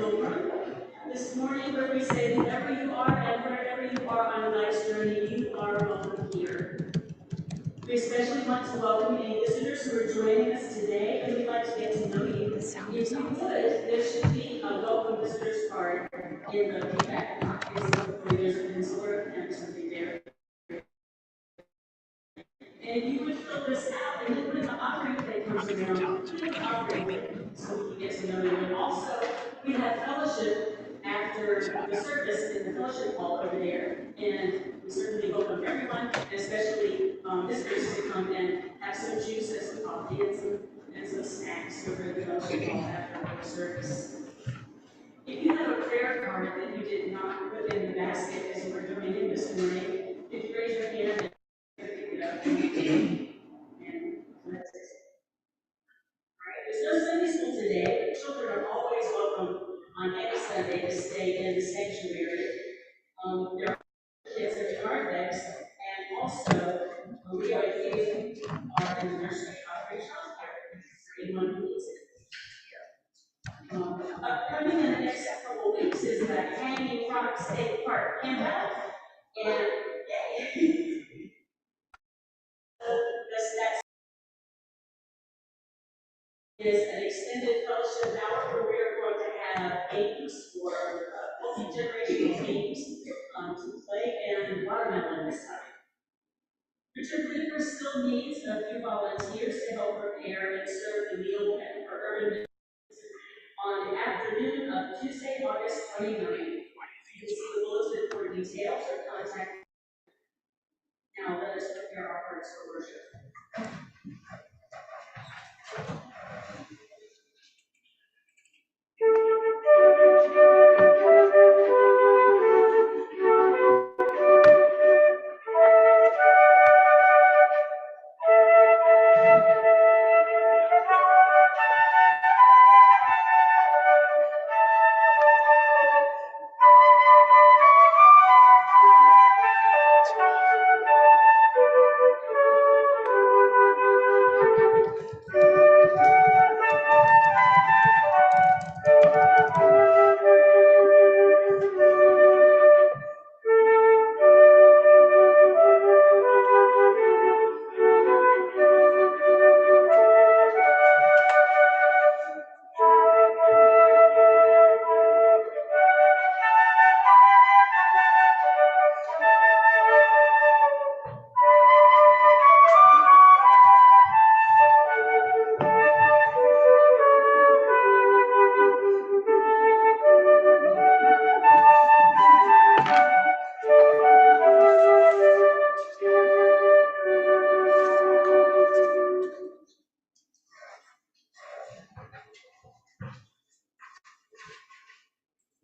Pilgrim. This morning, where we say, whoever you are and wherever you are on life's journey, you are welcome here. We especially want to welcome any visitors who are joining us today, and we'd like to get to know you. If you would, there should be a welcome visitors card in the feedback box. There's a pencil or a pen or something there. And if you would fill this out, and then when the offering plate comes around, put the offering plate so we can get to know you. And also, we have fellowship after the service in the fellowship hall over there. And we certainly welcome everyone, especially visitors, to come and have some juice and some coffee and some snacks over the fellowship hall after the service. If you have a prayer card that you did not put in the basket as you were coming in this morning, if you raise your hand and pick it up, and that's it. All right, there's no Sunday school today, but children are always welcome on any Sunday to stay in the sanctuary. There are kids in the art decks, and also Leo and Katie are in the nursery offering childcare for anyone who needs it. Upcoming in the next couple of weeks is the Hanging Rock State Park Campground, and that is an extended fellowship hour where we are going to have games for multi-generational games to play and watermelon this time. Richard Bleeker still needs a few volunteers to help prepare and serve the meal for urban on the afternoon of Tuesday, August 29th. You can see the bulletin for details or contact. Now let us prepare our hearts for worship.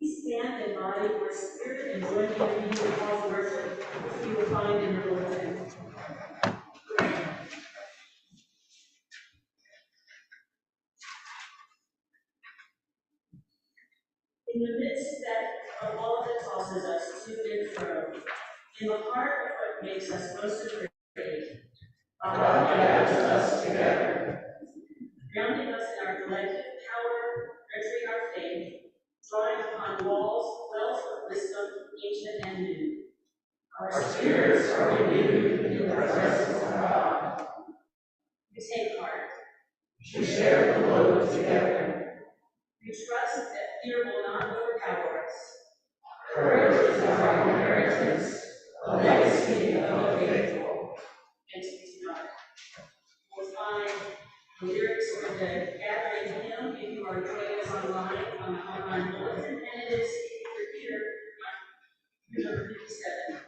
Stand and body for spirit and join me in the calls of worship, which you will find in your bulletin. In the midst of all that tosses us to and fro, in the heart of what makes us most afraid, God gathers us together, grounding us in our collective power, nurturing our faith, drawing upon wells of wisdom, ancient and new. Our spirits are renewed in the presence of God. We take heart. We share the load together. We trust that fear will not overpower us. Courage is our inheritance, a legacy of the faithful. And to be not. We'll find the lyrics for the gathering hymn if you are joining us online on the online bulletin, and it is here number 57.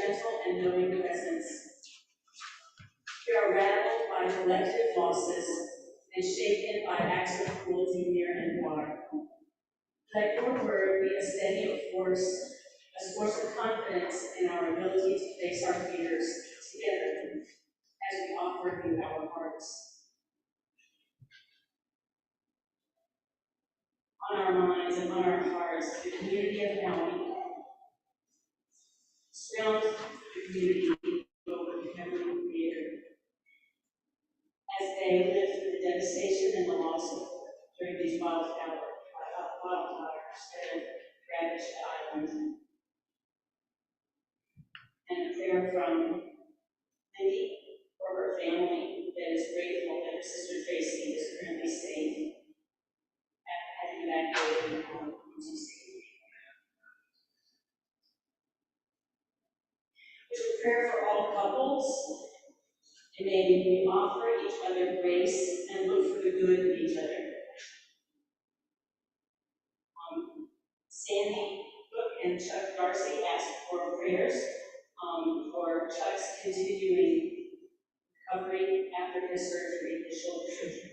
gentle and knowing presence. We are rattled by collective losses and shaken by acts of cruelty near and far. Let your word be a steady force, a source of confidence in our ability to face our fears together as we offer you our hearts. On our minds and on our hearts, the community of Maui, surround the community over the Heavenly Creator as they live through the devastation and the loss during these wildfires that have ravaged the island. And a prayer from Mindy for her family that is grateful that her sister Tracy is currently safe at the evacuated UCC. There's a prayer for all couples, and may we offer each other grace and look for the good in each other. Sandy Cook and Chuck Darcy asked for prayers for Chuck's continuing recovery after his surgery, his shoulder surgery.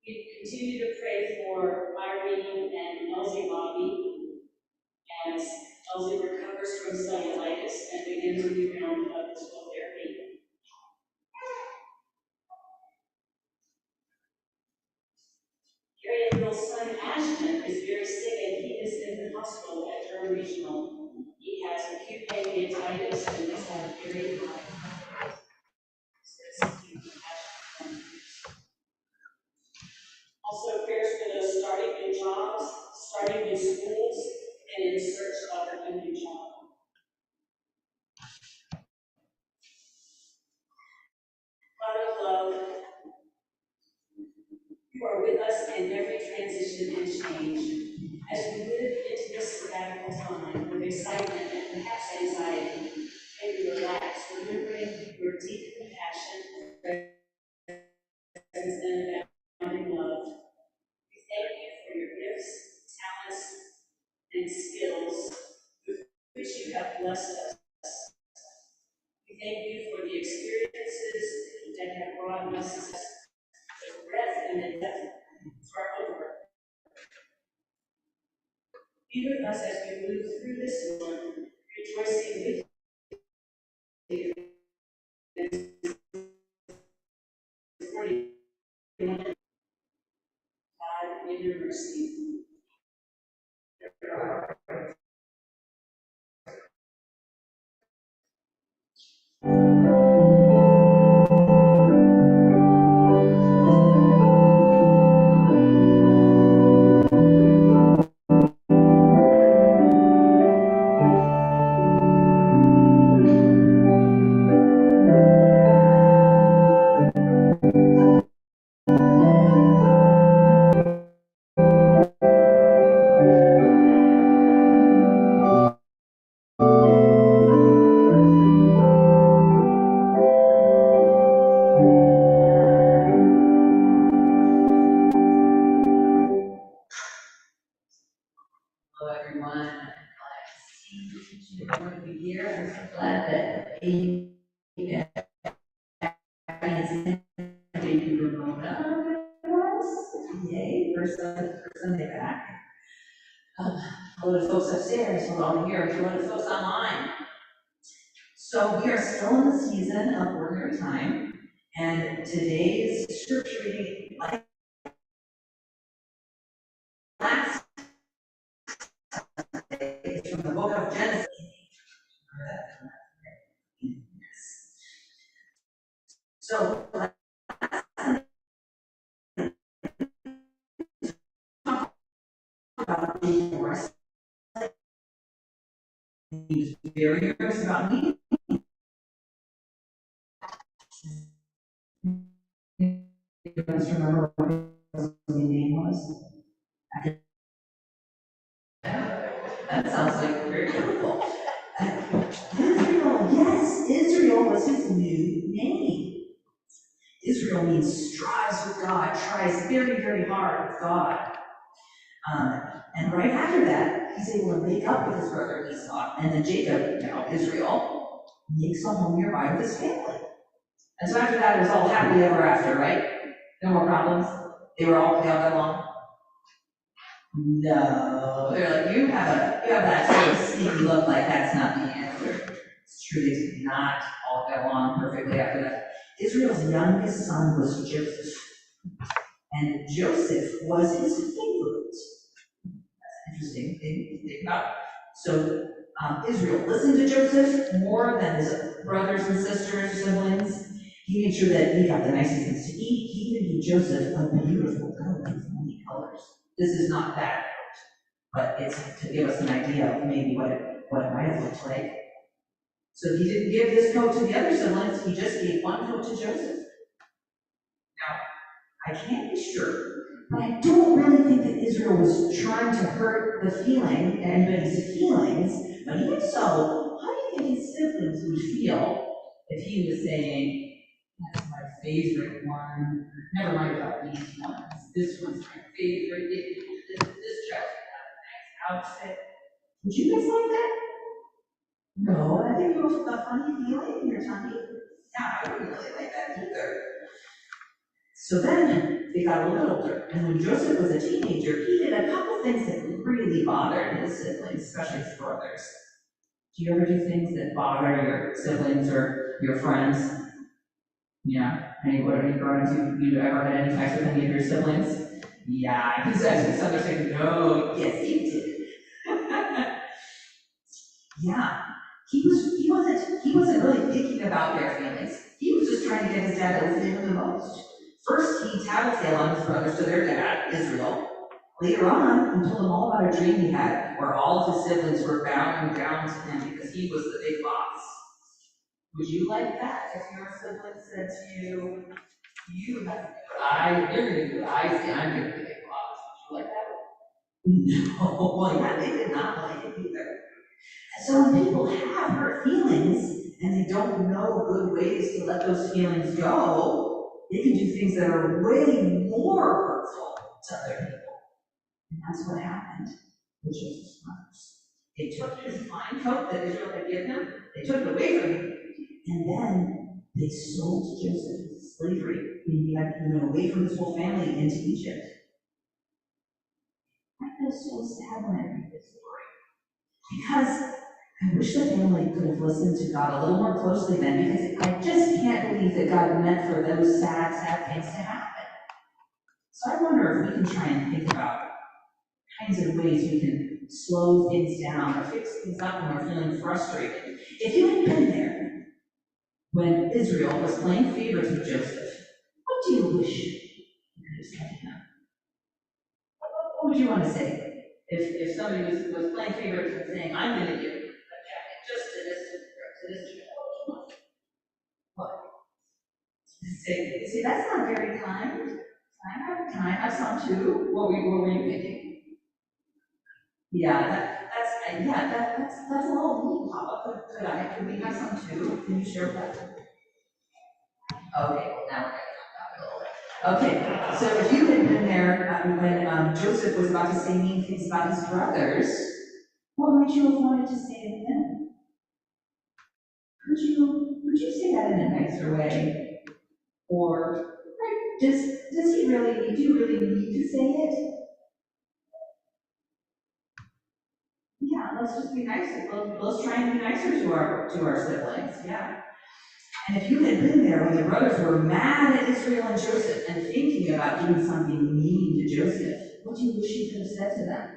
We continue to pray for Irene and Elsie Bobby as Elsie recovers from cellulitis and begins a new round of physical therapy. Gary and Bill's son Ashton is very sick and he is in the hospital at Durham Regional. He has acute pancreatitis and has had a very high. Also, prayers for those starting new jobs, starting new schools, and in search of a new job. God of love, you are with us in every transition and change. As we live into this sabbatical time with excitement and perhaps anxiety, may we relax, remembering your deep compassion, presence, and abounding love. We thank you for your gifts, talents, and skills with which you have blessed us. We thank you for the experiences that have brought us the breadth and the depth to our work. Be with us as we move through this month, rejoicing with you and supporting God in your mercy. Hello, everyone. I'm glad to see each and every one of you here. I'm so glad that Amy is in baby Ramona was. Yay, first Sunday back. Hello to folks upstairs, hello here, hello to folks online. So we are still in the season of ordinary time, and today's scripture reading, like last Sunday, is from the book of Genesis. So, about divorce, he was very nervous about me. You guys remember what his name was? That sounds like very difficult. Israel, yes, Israel was his new name. Israel means strives with God, tries very, very hard with God. And right after that, he's able to make up with his brother Esau, and then Jacob, Israel, makes a home nearby with his family. And so after that, it was all happily ever after, right? No more problems. They all got along. No, they're like, you have that sort of sneaky look like that's not the answer. It's true, they did not all get along perfectly after that. Israel's youngest son was Joseph, and Joseph was his favorite. That's an interesting thing to think about. So Israel listened to Joseph more than his brothers and sisters, siblings. He made sure that he got the nicest things to eat. He even gave Joseph a beautiful coat with many colors. This is not that, but it's to give us an idea of maybe what it might have looked like. So he didn't give this coat to the other siblings, he just gave one coat to Joseph. Now, I can't be sure, but I don't really think that Israel was trying to hurt anybody's feelings, but even so, how do you think his siblings would feel if he was saying, that's my favorite one, never mind about these ones, this one's my favorite, this child has a nice outfit. Would you guys like that? No, I think it was a funny feeling in your tummy. Yeah, I wouldn't really like that either. So then they got a little older, and when Joseph was a teenager, he did a couple things that really bothered his siblings, especially his brothers. Do you ever do things that bother your siblings or your friends? Yeah. What have you grown into? You ever had any fights with any of your siblings? Yeah, because as some are saying, no, yes, you did. Yeah. He wasn't really thinking about their feelings. He was just trying to get his dad to listen to him the most. First, he tattletaled on his brothers to their dad, Israel. Later on, he told them all about a dream he had where all of his siblings were bowing down to him because he was the big boss. Would you like that if your sibling said to you, you're going to do what I say, I'm going to be the big boss? Would you like that? No, well, yeah, they did not like it either. So when people have hurt feelings and they don't know good ways to let those feelings go, they can do things that are way more hurtful to other people. And that's what happened with Joseph's brothers. They took his fine coat that Israel had given him, they took it away from him, and then they sold Joseph into slavery. He went away from his whole family into Egypt. I feel so sad when I read this story. Because I wish the family could have listened to God a little more closely then, because I just can't believe that God meant for those sad, sad things to happen. So I wonder if we can try and think about kinds of ways we can slow things down or fix things up when we're feeling frustrated. If you had been there when Israel was playing favorites with Joseph, what do you wish you could have said to him? What would you want to say? If somebody was playing favorites and saying, I'm going to give a jacket just to this child, what? Say, that's not very kind. I have some too. What were you thinking? Yeah, that's a little mean, Papa. Could we have some too? Can you share that? Okay, well, now we're getting off that a little bit. Okay, so if you had been there when Joseph was about to say mean things about his brothers, what might you have wanted to say to them? Could you say that in a nicer way? Or does he really, do you really need to say it? Yeah, let's just be nicer. Let's try and be nicer to our siblings, yeah. And if you had been there when the brothers were mad at Israel and Joseph and thinking about doing something mean to Joseph, what do you wish you could have said to them?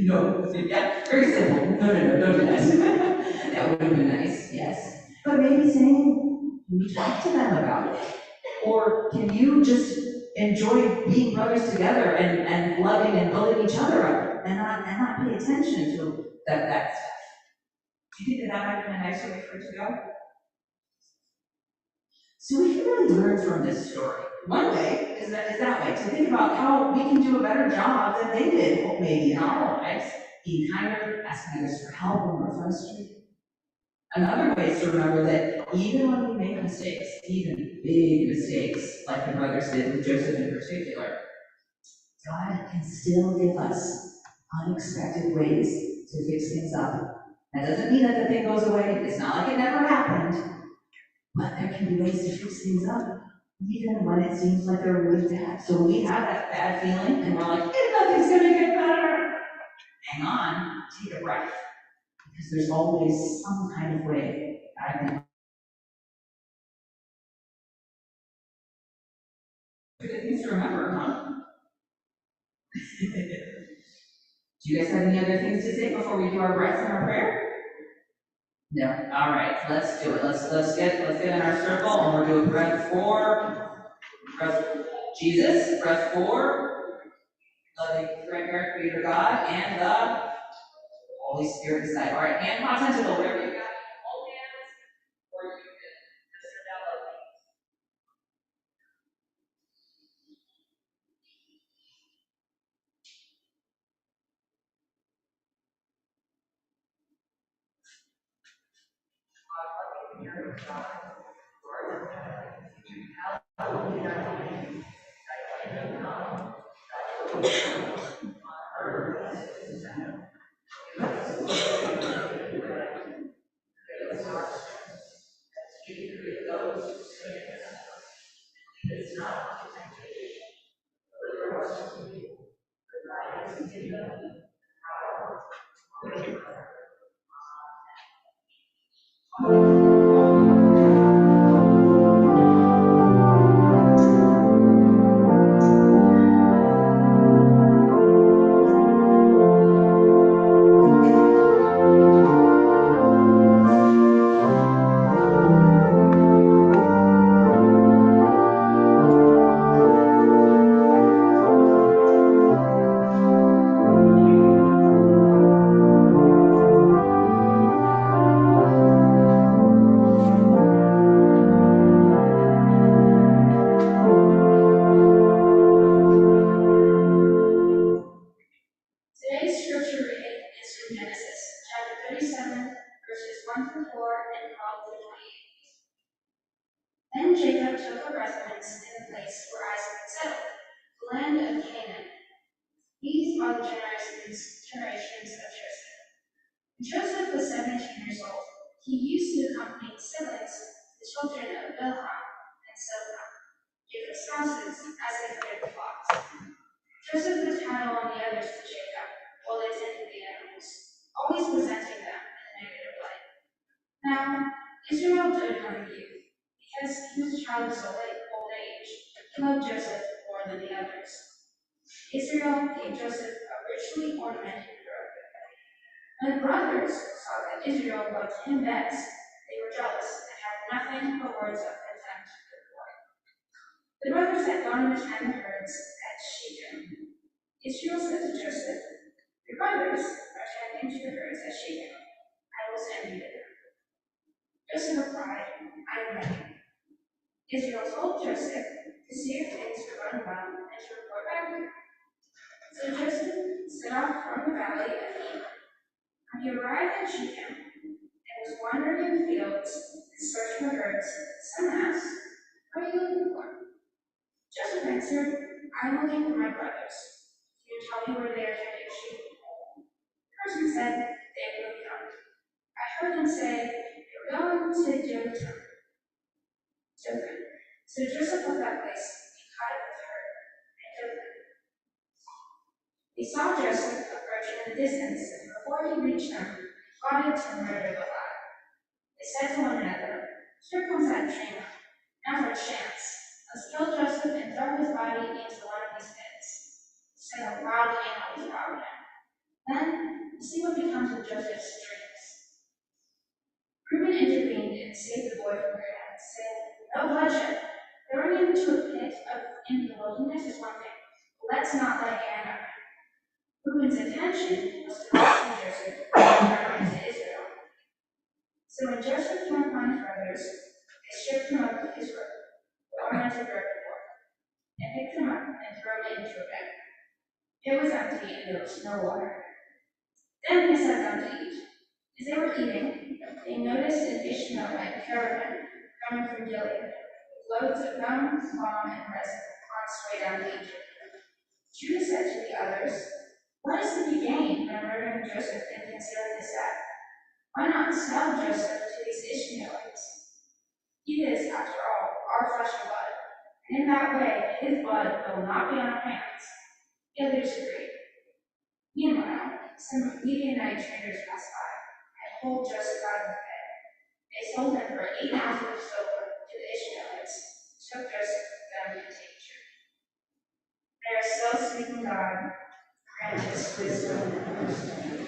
No, yeah, very simple. No, don't do that. That would have been nice, yes. But maybe saying, can you talk to them about it? Or can you just enjoy being brothers together and loving and building each other up and not pay attention to that stuff? Do you think that might have been a nicer way for it to go? So we can really learn from this story. One way is that way, to think about how we can do a better job than they did, maybe in our lives, being kinder, asking others for help when we're frustrated. Another way is to remember that even when we make mistakes, even big mistakes, like the brothers did with Joseph in particular, God can still give us unexpected ways to fix things up. That doesn't mean that the thing goes away. It's not like it never happened, but there can be ways to fix things up, even when it seems like they're really bad. So we have that bad feeling, and we're like, nothing's gonna get better. Hang on, take a breath, because there's always some kind of way. I think good things to remember, huh? Do you guys have any other things to say before we do our breath and our prayer? No. All right, let's do it. Let's get in our circle, and we'll do a breath for Jesus. Breath for loving grandparent, Creator God, and the Holy Spirit inside. All right, hand on tentacle, whatever you got. Hold hands, or you can just send out love. Today's scripture reading is from Genesis, chapter 37, verses 1 through 4 and 12 through 28. Then Jacob took a residence in the place where Isaac had settled, the land of Canaan. These are the generations of Joseph. When Joseph was 17 years old, he used to accompany his siblings, the children of Bilhah and Silpah, Jacob's spouses, as they herded the flocks. Joseph put cattle on the others to Jacob, while they tended the animals, always presenting them in a negative light. Now, Israel did harm youth, because he was a child of old age. He loved Joseph more than the others. Israel gave Joseph a richly ornamented robe. When the brothers saw that Israel loved him best, they were jealous and had nothing but words of contempt for the boy. The brothers had gone to tend the herds at Shechem. Israel said to Joseph, "Your brothers are tending to the herds at Shechem. I will send you to them." Joseph replied, "I am ready." Israel told Joseph to see if things were going well and to report back. So Joseph set off from the valley of Elah. When he arrived at Shechem and was wandering in the fields and searched for herds, someone asked, "What are you looking for?" Joseph answered, "I am looking for my brothers. Can you tell me where they are tending sheep?" The person said, "They have moved on. I heard them say, 'You're going to Jotham.'" So Joseph left that place and caught up with her and Jotham. They saw Joseph approaching in the distance, and before he reached them, he plotted to murder the lad. They said to one another, "Here comes that dreamer. Now for a chance. Let's kill Joseph and throw his body into one of these pits. Send a wild animal to devour him. Then we'll see what becomes of Joseph's dreams." Reuben intervened and saved the boy from their hands, saying, "No bloodshed. Throwing him into a pit in the wilderness is one thing, but let's not lay a hand on him." Reuben's intention was to rescue Joseph and return him to Israel. So when Joseph came upon his brothers, they stripped him of his robe, the ornamented robe before, and picked him up and threw him into a bed. It was empty and there was no water. Then they sat down to eat. As they were eating, they noticed an Ishmaelite caravan coming from Gilead, with loads of gum, balm, and resin on its way down to Egypt. Judah said to the others, What is to be gained by murdering Joseph and concealing his death? Why not sell Joseph to these Ishmaelites? He is, after all, our flesh and blood, and in that way his blood will not be on our hands. The others agreed. Meanwhile, some Midianite traders passed by and pulled Joseph out of the pit. They sold him for 8 ounces of silver to the Ishmaelites, who took Joseph with them and take true. They are still speaking God, grant us wisdom and understanding.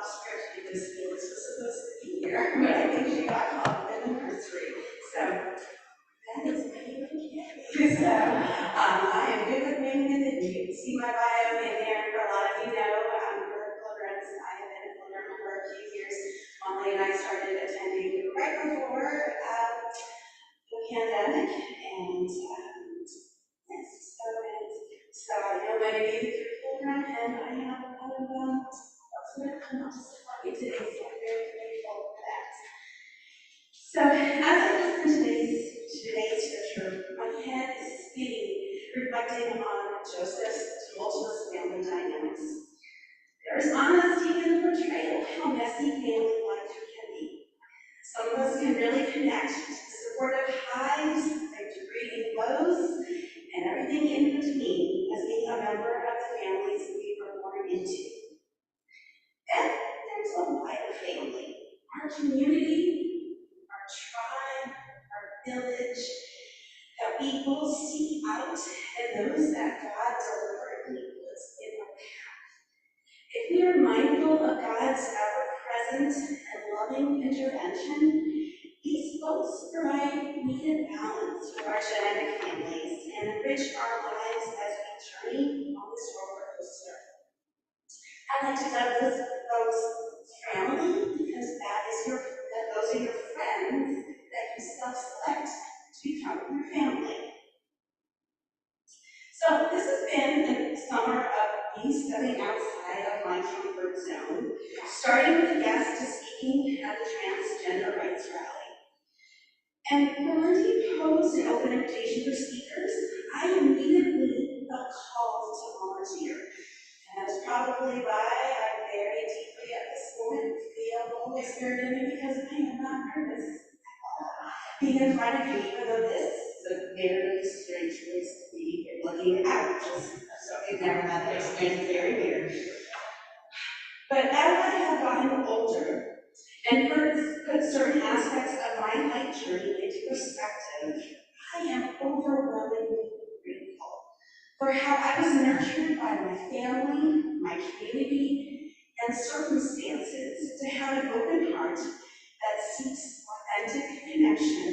Script because Felix was supposed to be here, but I think she got caught in the nursery. So that is me. So I am good with naming it. You can see my bio in there. For a lot of you know, for Pilgrims, I have been a Pilgrim for a few years. Molly and I started attending right before the pandemic, and yes, so I know many of you through Pilgrim, and I have a lot of come up to support me today, so I'm very grateful for that. So as I listen to today's scripture, my head is spinning, reflecting on Joseph's tumultuous family dynamics. There is honesty in the portrayal of how messy family life can be. Some of us can really connect to the supportive highs, the degrading lows, and everything in between as being a member of the families we were born into. Then there's a wider family, our community, our tribe, our village, that we will seek out, and those that God deliberately puts in our path. If we are mindful of God's ever-present and loving intervention, these folks provide needed balance for our genetic families and enrich our lives as we journey on this roller coaster. I like to dub those folks family because those are your friends that you self-select to become your family. So this has been a summer of me stepping outside of my comfort zone, starting with a guest speaking at the Transgender Rights Rally. And when Lindsay posed an open invitation for speakers, I immediately felt called to volunteer. And that's probably why I very deeply at this moment feel the Holy Spirit in me, because I am not nervous at all being in front of you, even though this is a very strange place to be looking out. Just so you've never had that experience, it's very weird. But as I have gotten older and put certain aspects of my life journey into perspective, I am overwhelmingly grateful for how I was nurtured by my family, my community, and circumstances to have an open heart that seeks authentic connection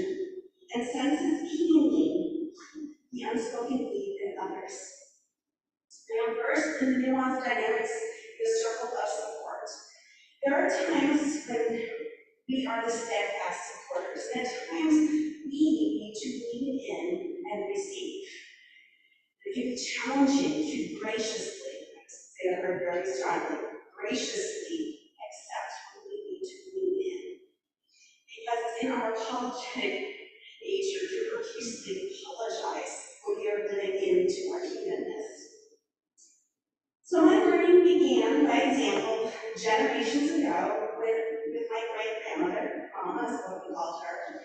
and senses keenly the unspoken need in others. I am versed in the nuanced dynamics of the circle of support. There are times when we are the steadfast supporters, and at times we need to lean in and receive. It can be challenging to graciously, say that word very strongly, graciously accept when we need to lean in. Because it's in our apologetic nature to profusely apologize when we are living into our humanness. So my learning began, by example, generations ago with my great-grandmother, Mama is what we called her.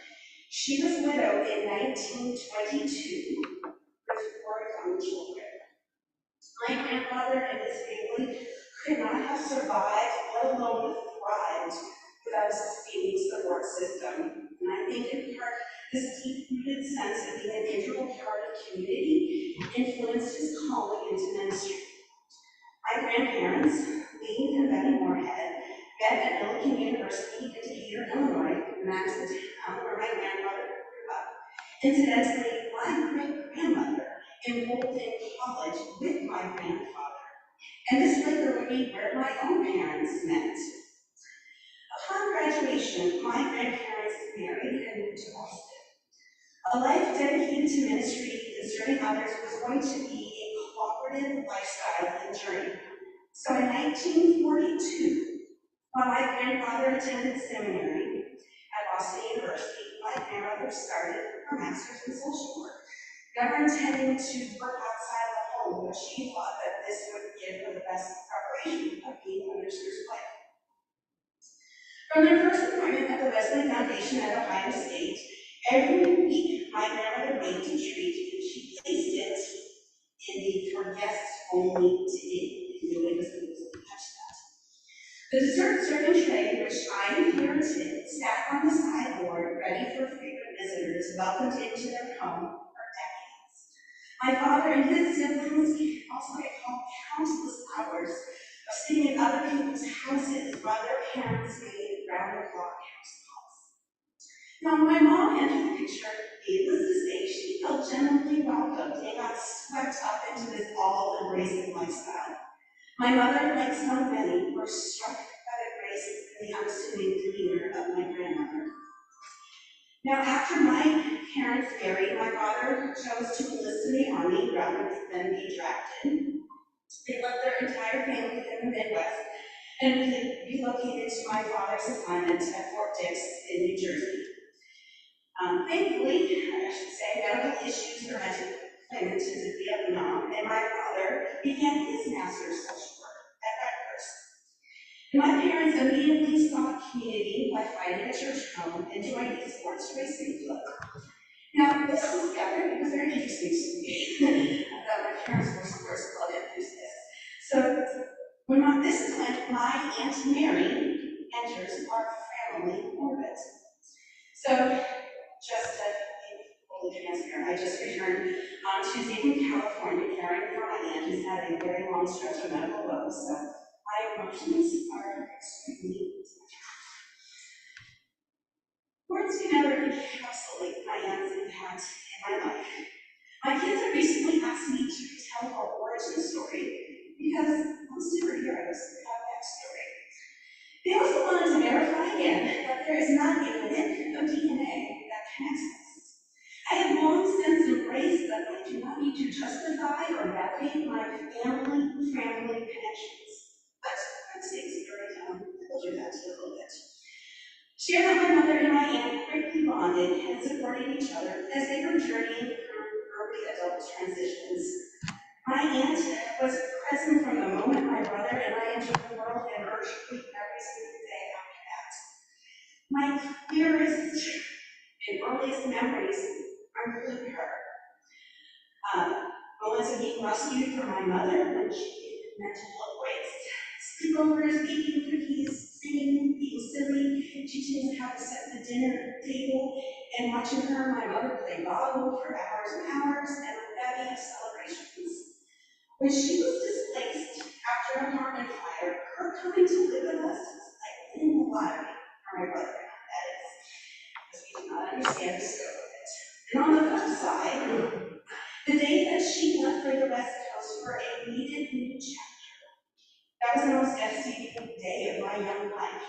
She was widowed in 1922 with 4 young children. My grandfather and his family could not have survived, let alone thrived, without a sustaining support system. And I think in part, this deep-rooted sense of being an integral part of community influenced his calling into ministry. My grandparents, Lee and Betty Moorhead, met at Millikan University in Decatur, Illinois, and that is the town where my grandfather grew up. Incidentally, my great-grandmother enrolled in college with my grandfather, and this later would be where my own parents met. Upon graduation, my grandparents married and moved to Boston. A life dedicated to ministry and serving others was going to be a cooperative lifestyle and journey. So in 1942, while my grandfather attended seminary at Boston University, my grandmother started her master's in social work, never intending to work outside the home, but she thought that this would give her the best preparation of being a minister's wife. From their first appointment at the Wesley Foundation at Ohio State, every week my grandmother made a treat and she placed it in the for guests only tin. Nobody was able to touch that. The dessert serving tray, which I inherited, sat on the sideboard ready for frequent visitors welcomed into their home for decades. My father and his siblings also recalled countless hours of sitting in other people's houses while their parents made round-the-clock house calls. Now, my mom entered the picture, needless to say, she felt genuinely welcomed and got swept up into this all-embracing lifestyle. My mother, like so many, were struck by the grace and the unassuming demeanor of my grandmother. Now, after my parents married, my father chose to enlist in the Army rather than be drafted. They left their entire family in the Midwest and relocated to my father's assignment at Fort Dix in New Jersey. Thankfully, I should say, medical issues prevented him to Vietnam, and my father began his master's social work at Rutgers. And my parents immediately sought community by finding a church home and joining a sports racing club. Now, this was very interesting to me that my parents were sports club enthusiasts. So, this is when my Aunt Mary enters our family orbit. So, just to be fully transparent, I just returned on Tuesday from California caring for my aunt who's had a very long stretch of medical woes, so my emotions are extremely words can never encapsulate my aunt's impact in my life. My kids have recently asked me to retell her origin story because most superheroes have backstory. They also wanted to verify again that there is not a lick of DNA that connects us. I have long since embraced that I do not need to justify or validate my family connections. But for the sake of storytelling, we'll do that in a little bit. Share that my mother and my aunt quickly bonded and supported each other as they were journeying through early adult transitions. My aunt was present from the moment my brother and I entered the world and virtually every single day after that. My clearest and earliest memories are with her. Moments of being rescued from my mother when she needed mental health breaks, sleepovers, baking cookies, singing, being silly, teaching me how to set the dinner table, and watching her and my mother play volleyball for hours and hours, and a bevy of celebrations. When she was displaced after an apartment fire, her coming to live with us was like winning the lottery for my brother and I, that is, because we do not understand the scope of it. And on the flip side, the day that she left for the West Coast for a needed new chapter, that was the most devastating day of my young life.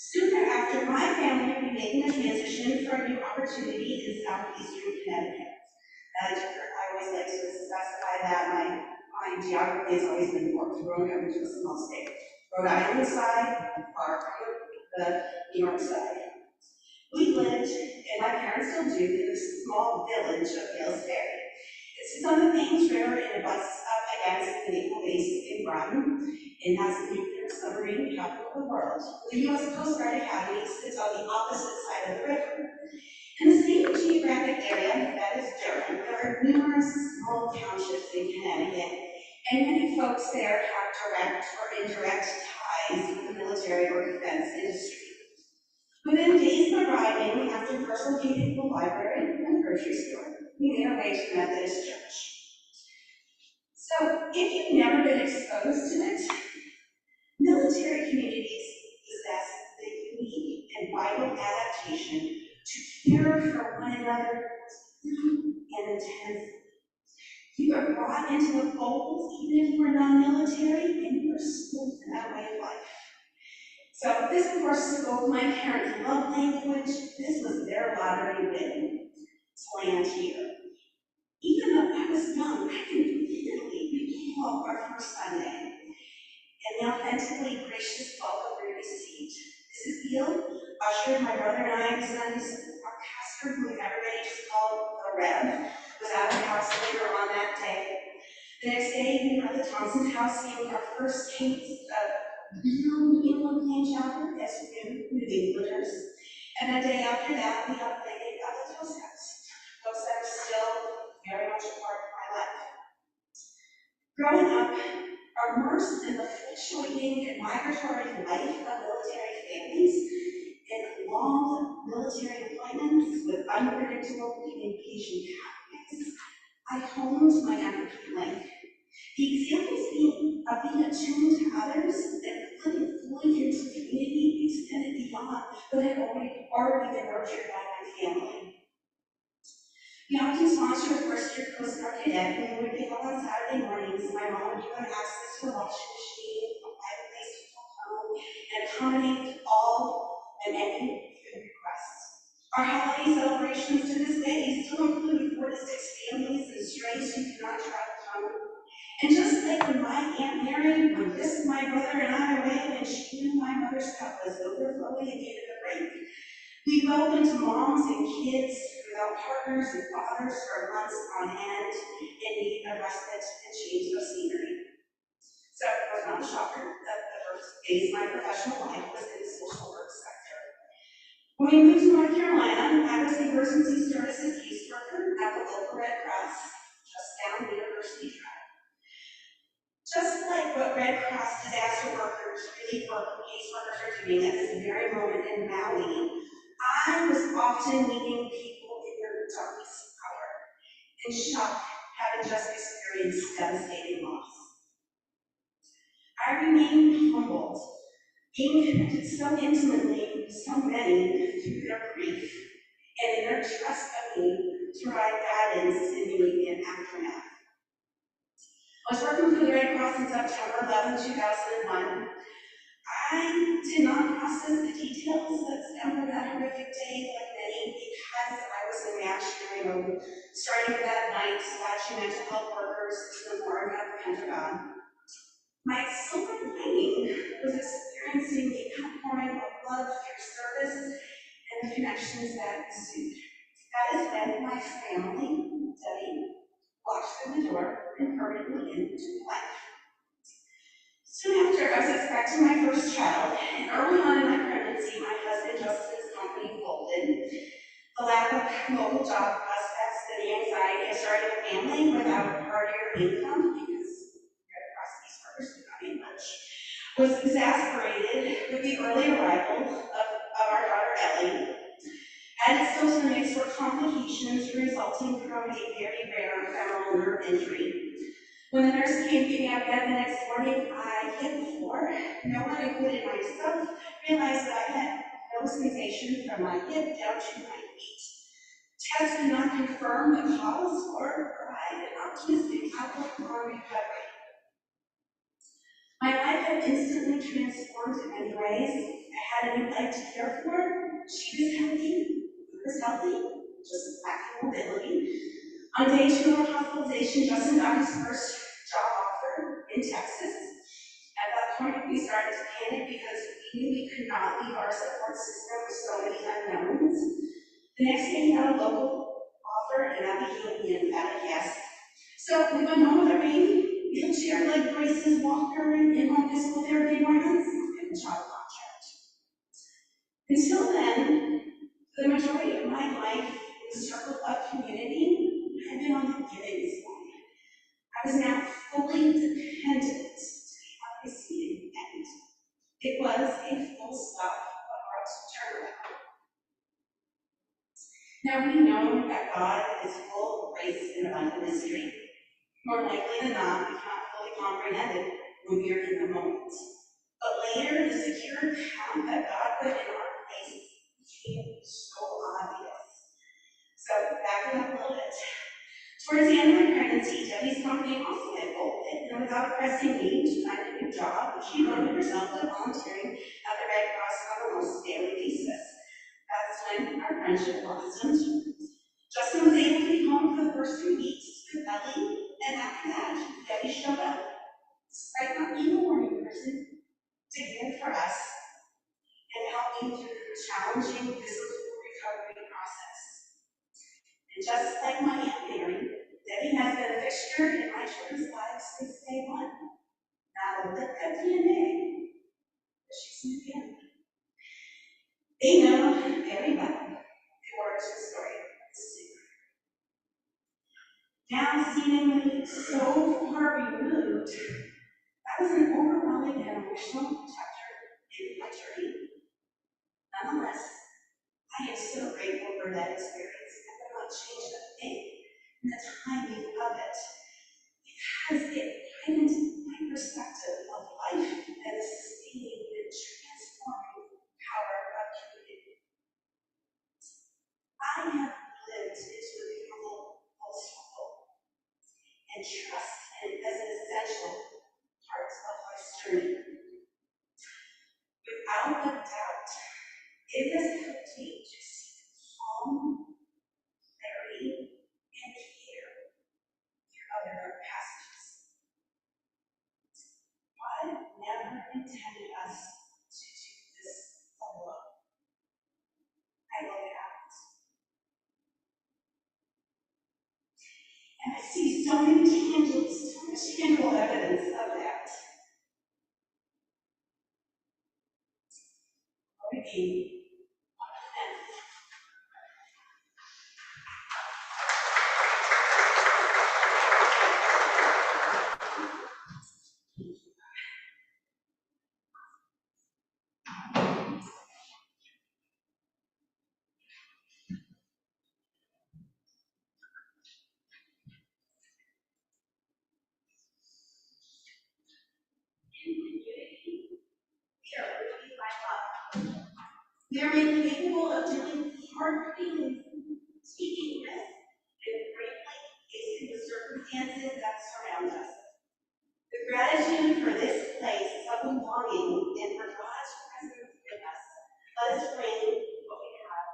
Soon thereafter, my family will be making a transition for a new opportunity in southeastern Connecticut. I always like to specify that my geography has always been more growing up into a small state. Rhode Island side, far from the New York side. We lived, and my parents still do, in a small village of Gales Ferry. It sits on the Thames River and it butts up against the Naval Base in Groton. It has the nuclear submarine capital of the world. The U.S. Coast Guard Academy sits on the opposite side of the river. In the same geographic area that is Durham, there are numerous small townships in Connecticut, and many folks there have direct or indirect ties with the military or defense industry. Within days of arriving, after first locating the library and grocery store, we made our way to the Methodist Church. So, if you've never been exposed to it, military communities possess the unique and vital adaptation to care for one another and intense. You are brought into the fold, even if you are non-military, and you are schooled in that way of life. So this, of course, spoke my parents' love language. This was their lottery win to land here. Even though I was young, I can vividly recall our first Sunday and the authentically gracious welcome we received. Mrs. Beal ushered my brother and I to Sunday school. Our pastor, who everybody just called the Rev, was out of the house later on that day. The next day, we were at the Thompson's house seeing our first case of New England clan chapter as New Englanders. And the day after that, we got played at the Toast House. Those that are still very much a part of my life. Growing up, immersed in the fluctuating and migratory life of military families, in long military appointments with unpredictable communication pathways, I honed my empathy link. The examples of being attuned to others and living fully into the community extended beyond what had already been nurtured by my family. We often sponsored a first-year Coast Guard cadet when we would pick up on Saturday mornings. My mom would give them access to the washing machine, a private place to go home, and accommodate all and any food requests. Our holiday celebrations to this day still include 4 to 6 families and strays who cannot travel home. And just like when my Aunt Mary would whisk my brother and I away when she knew my mother's cup was overflowing and needed a break, we welcomed moms and kids without partners and fathers for months on end in need of respite and change of scenery. So it was not a shocker that the first phase of my professional life was in the social work sector. When we moved to North Carolina, I was the emergency services caseworker at the local Red Cross, just down the University Drive. Just like what Red Cross disaster workers, relief workers, caseworkers are doing at this very moment in Maui, I was often meeting people in their darkest hour, in shock, having just experienced devastating loss. I remained humbled, being connected so intimately with so many through their grief, and in their trust of me to provide guidance in the immediate aftermath. I was working for the Red Cross in September 11, 2001. I did not process the details that stemmed from that horrific day like many because I was in reactionary mode, starting that night dispatching mental health workers to the morgue at the Pentagon. My silver lining was experiencing the outpouring of love through service and the connections that ensued. That is when my family, Debbie, walked through the door and hurried me into life. Soon after, I was expecting my first child, and early on in my pregnancy, my husband Justin's company folded. The lack of local job prospects and the anxiety of starting a family without hard-earned income, because Red Cross caseworkers do not make much, was exacerbated with the early arrival of our daughter Ellie. Added still to the mix were complications resulting from a very rare femoral nerve injury. When the nurse came to me out of bed the next morning, I hit the floor. No one, including myself, realized that I had no sensation from my hip down to my feet. Tests did not confirm the cause or provide an optimistic outlook on recovery. My life had instantly transformed in many ways. I had a new life to care for. She was healthy. I was healthy, just lacking mobility. On day 2 of our hospitalization, Justin got his first job offer in Texas. At that point, we started to panic because we knew we could not leave our support system with so many unknowns. The next day, he got a local offer, and that became the emphatic yes. So we went home with our baby, wheelchair, leg braces, walker, in-home physical therapy appointments, and a child contract. Until then, for the majority of my life, in the circle of community, I've been on the giving side. I was now fully dependent to be on the receiving end. It was a full stop abrupt turnaround. Now we know that God is full of grace and abundant mystery. More likely than not, we cannot fully comprehend it when we are in the moment. But later, the secure path that God put in our place became so obvious. So back it up a little bit. Towards the end of my pregnancy, Debbie's company also had folded, and without pressing me to find a new job, she devoted herself to volunteering at the Red Cross on a almost daily basis. That's when our friendship blossomed. Justin was able to be home for the first 2 weeks with Ellie, and after that, Debbie showed up, despite not being a morning person, to give for us and help me through the challenging physical recovery process. And just like my Aunt Mary, Debbie has been a fixture in my children's lives since day one. Not a lick of DNA, but she's new family. They know very well the origin story of the secret. Now, seemingly so far removed, that was an overwhelming and emotional chapter in my journey. Nonetheless, I am so grateful for that experience and will not change a thing in the timing of it, because it widened my perspective of life and the sustaining and transforming power of community. I have lived into a beautiful full circle and trust in as an essential part of life's journey. Without a doubt, it has helped me to see calm, clarity, and care through other passages. God never intended us to do this alone. I know it happens. And I see so much tangible evidence of that. Okay. We are made capable of doing hard things, speaking with, and frankly, facing the circumstances that surround us. The gratitude for this place of belonging and for God's presence with us. Let us bring what we have.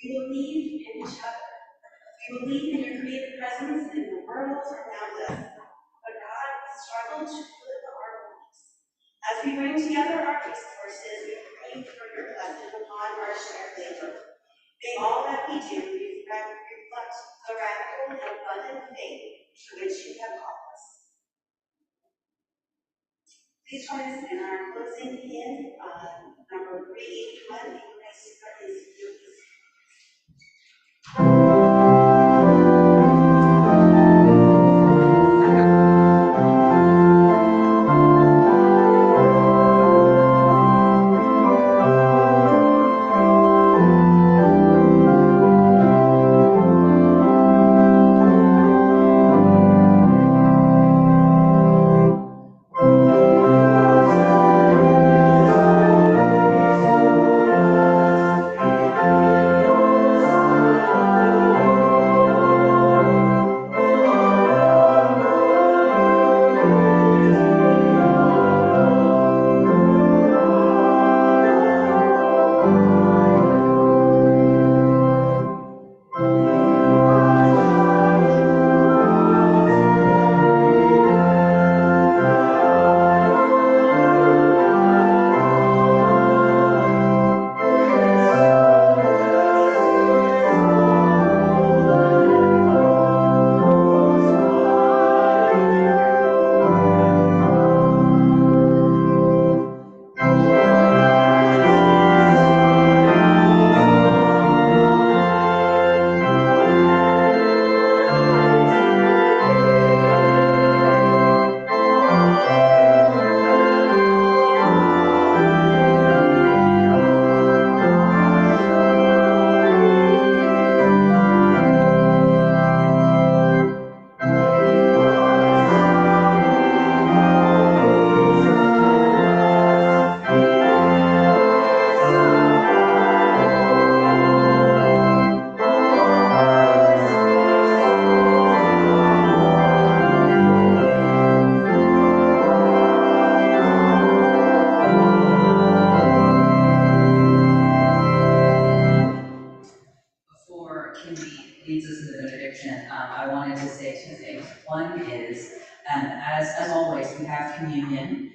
We believe in each other. We believe in your creative presence in the world around us. But God, we struggle to live our lives. As we bring together our resources, we pray for your blessing upon our shared labor. May all that we do reflect the radical and abundant faith to which you have called us. Please join us in our closing hymn, number 381, in Christ is yours. Leads us in the benediction, I wanted to say two things. One is, as always, we have communion,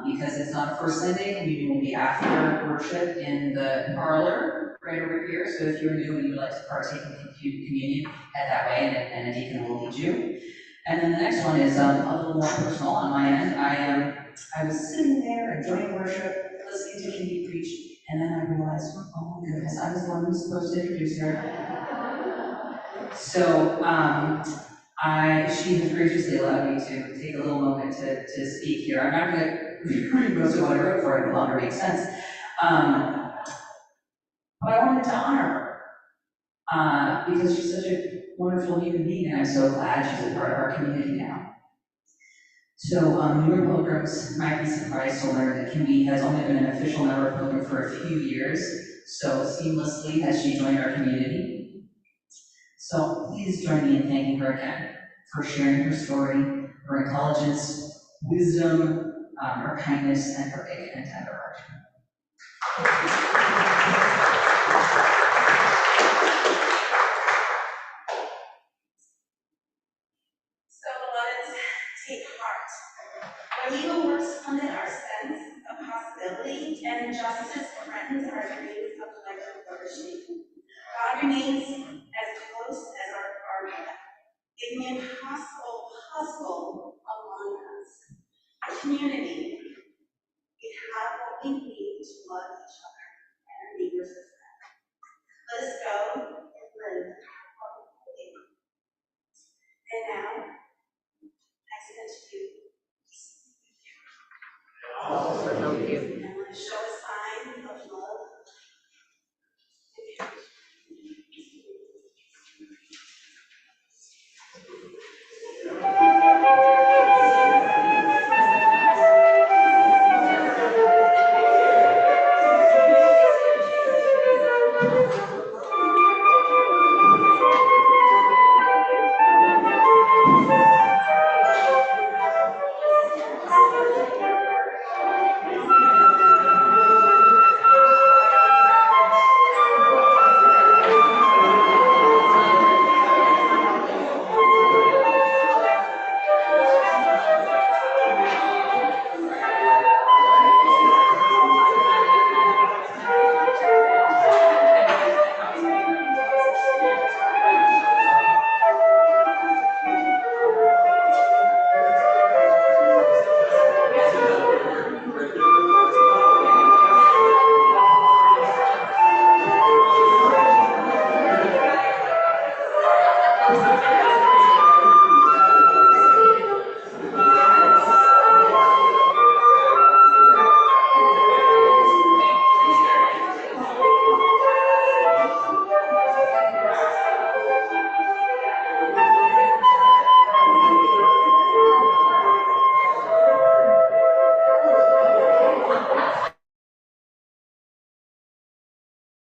because it's not a first Sunday. Communion will be after worship in the parlor right over here. So if you're new and you would like to partake in communion, head that way, and a deacon will lead you. And then the next one is a little more personal on my end. I was sitting there enjoying worship, listening to Cindy preach, and then I realized, oh my goodness, I was the one who was supposed to introduce her. So she has graciously allowed me to take a little moment to speak here. I'm not going to read most of what I wrote for it, no longer makes sense. But I wanted to honor her because she's such a wonderful human being, and I'm so glad she's a part of our community now. So newer pilgrims might be surprised to learn that Kimby has only been an official member of Pilgrim for a few years, so seamlessly has she joined our community. So please join me in thanking her again for sharing her story, her intelligence, wisdom, her kindness, and her big and tender heart. So beloveds, take heart. When evil works limit our sense of possibility and injustice threatens our dreams of collective flourishing, God remains as close as our breath, in the impossible puzzle among us. A community, we have what we need to love each other and our neighbors as well. Let us go and live what we believe. And now, I send to you. Thank you. And let us show